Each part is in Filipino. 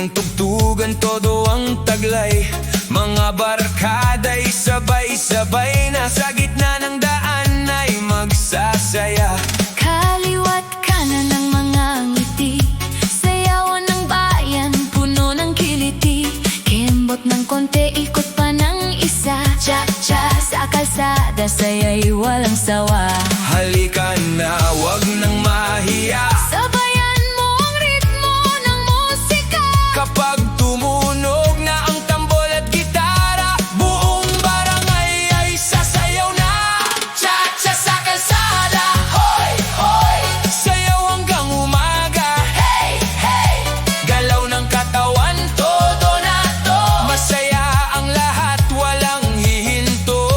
ng tugtugan, todo ang taglay. Mga barkada'y sabay-sabay na sa gitna ng daan ay magsasaya. Kaliwa't kanan ng mga ngiti, sayawan ng bayan, puno ng kiliti. Kembot ng konti, ikot pa ng isa. Cha-cha sa kalsada, saya'y walang sawa. Halika na, wag nang mahiya, Sabayan mo ang ritmo ng musika. kapag tumunog na ang tambol at gitara, buong barangay ay sasayaw na. Cha-cha sa kalsada, hoy, hoy. Sayaw hanggang umaga, Hey, hey. galaw ng katawan, todo na to. Masaya ang lahat, walang hihinto.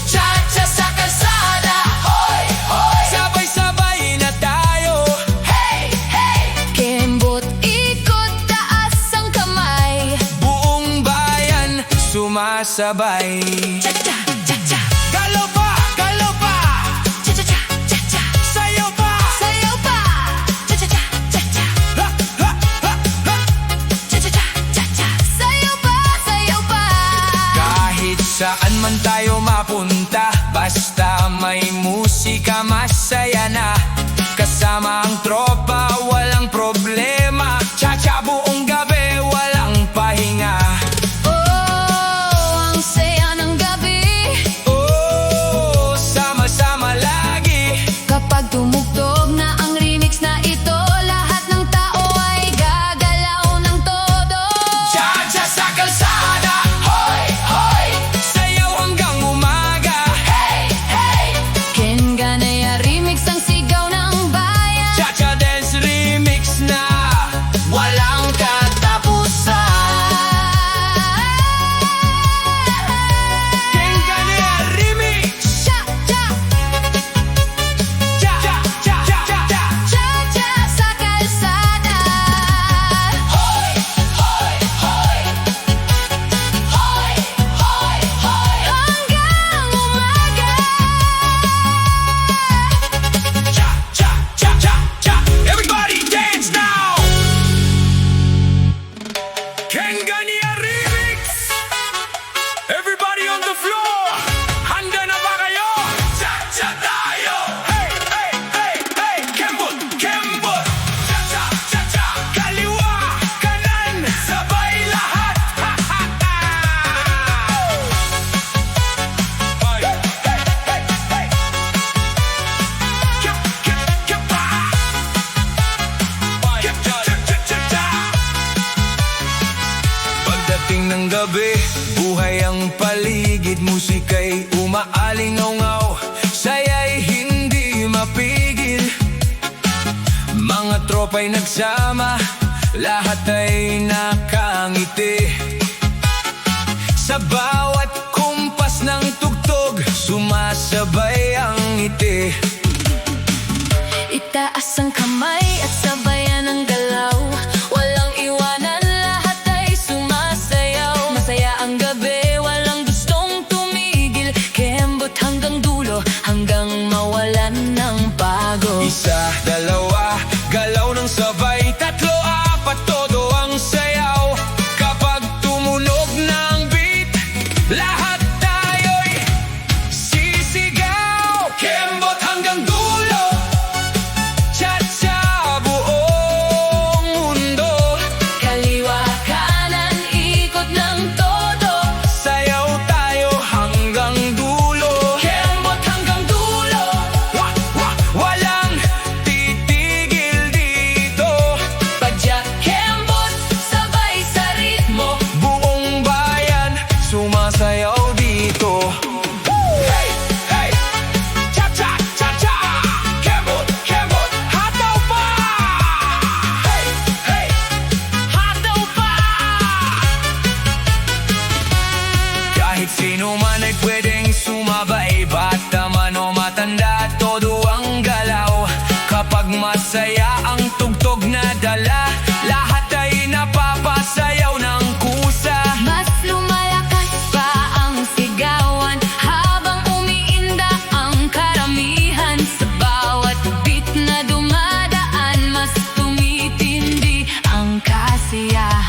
Cha-cha sa kalsada, hoy, hoy. Sabay-sabay na tayo, Hey, hey. Kembot, ikot, taas ang kamay. buong bayan sumasabay. Cha-cha, cha-cha. Galaw pa, galaw pa, Cha-cha-cha, cha-cha. sayaw pa. Sayaw pa. Cha-cha-cha, cha-cha. Ha, ha, ha, ha. Cha-cha-cha, cha-cha. Sayaw pa, sayaw pa. Kahit saan man tayo mapunta, basta may musika, masaya na. Kasama ang tropa, walang problema. Cha-cha buong gabi, walang pahinga. Oh, ang saya ng gabi. Oh, sama-sama lagi. Kapag tumugtog na ang remix na ito, lahat ng tao ay gagalaw ng todo. Cha-cha sa kalsada, hoy, hoy. Sayaw hanggang umaga. Hey, hey. Ken Ganaya remix ang sigaw ng bayan. Cha-cha dance remix na walang katapusan. Kengane remix. Cha, cha, Cha, cha, cha, cha, cha, cha. cha, cha sa kalsada. Hoy, hoy, hoy. Hoy, hoy, hoy. Hanggang umaga. Cha, cha, cha, cha, cha. Everybody dance now. Kengane remix. Everybody on the floor. Handa na ba kayo? Cha-cha tayo. Hey, hey, hey, hey. Kembot, kembot. Cha-cha, cha-cha. Kaliwa, kanan. Sabay lahat. Ha, ha, ha. Hey, hey, hey, hey. Kip, kip, kip, pa. Kip, cha, cha, cha, cha, cha. Pagdating ng gabi, buhay ang paligid, musika'y umaalingaw-ngaw, saya'y hindi mapigil. Mga tropa'y nagsama, lahat ay nakangiti. Sa bawat kumpas ng tugtog, sumasabay ang ngiti. Itaas ang kamay at sabayan ang galaw. Walang iwanan, lahat ay sumasayaw. Masaya ang gabi, walang gustong tumigil. Kembot hanggang dulo, hanggang mawalan ng pagod. Isa, dalawa, galaw ng sabay. Tatlo, apat, todo ang sayaw. Kapag tumunog na ang beat,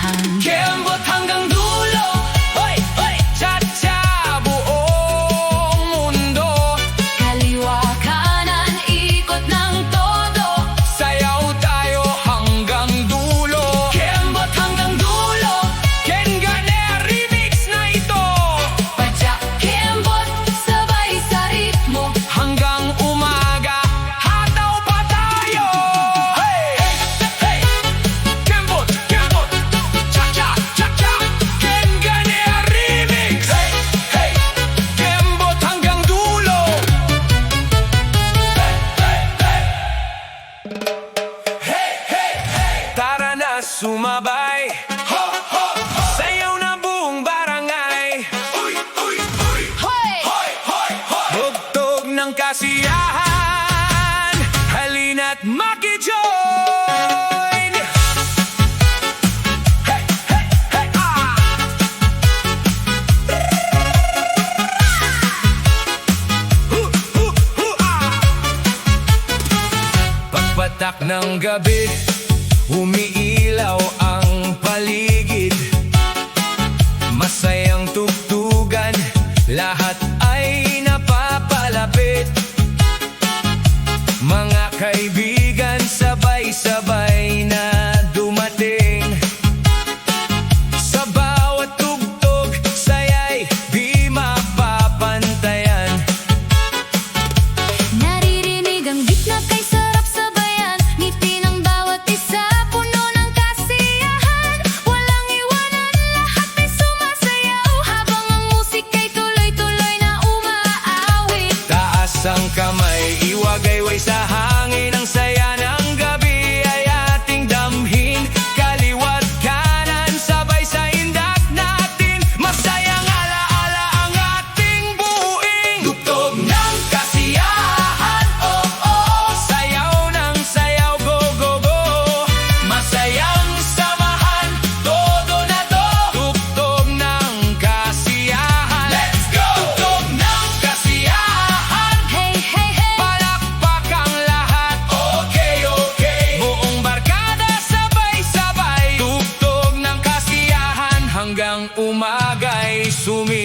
kasiyahan. Kembot hanggang dulo. Hoy, hoy, cha-cha, buong mundo. Kaliwa kanan, ikot ng todo. Sayaw tayo hanggang dulo. Kembot hanggang dulo. Kengane remix na ito. Padyak kembot, sabay sa ritmo. Hanggang umaga, hataw pa tayo. Hey, hey, hey. Kembot, kembot. Cha-cha, cha-cha. Kengane remix. Hey, hey. Kembot hanggang dulo. Hey, hey, hey. Tara na sumabay. Ho, ho, ho. Sayaw na buong barangay. Uy, uy, uy. Hoy! Hoy, hoy, hoy. Tugtog ng kasiyahan. Halina't makijoin. Hey, hey, hey, ah. Ah. Pagpatak ng gabi, umiilaw ang paligid. Masayang tugtugan, lahat ay napapalapit. Mga kaibigan, sabay-sabay na dumating. Sa bawat tugtog, saya'y di mapapantayan. Naririnig ang beat na kay sarap sabayan. Ngiti ng bawat isa, puno ng kasiyahan. Walang iwanan, lahat ay sumasayaw. Habang ang musika'y tuloy-tuloy na umaawit. Taas ang kamay, iwagayway sa hangin. Ang saya ng gabi ay ating damhin. Kaliwat kanan, sabay sa indak natin. Masayang alaala ang ating buuin. Tugtog ng kasiyahan, oh, oh. Sayaw ng sayaw, go, go, go. Masayang samahan, todo na to. Tugtog ng kasiyahan, let's go. Tugtog ng kasiyahan. Hey, hey, hey! Palakpak ang lahat, okay, okay. Buong barkada sabay-sabay. Tugtog ng kasiyahan hanggang umaga'y sumi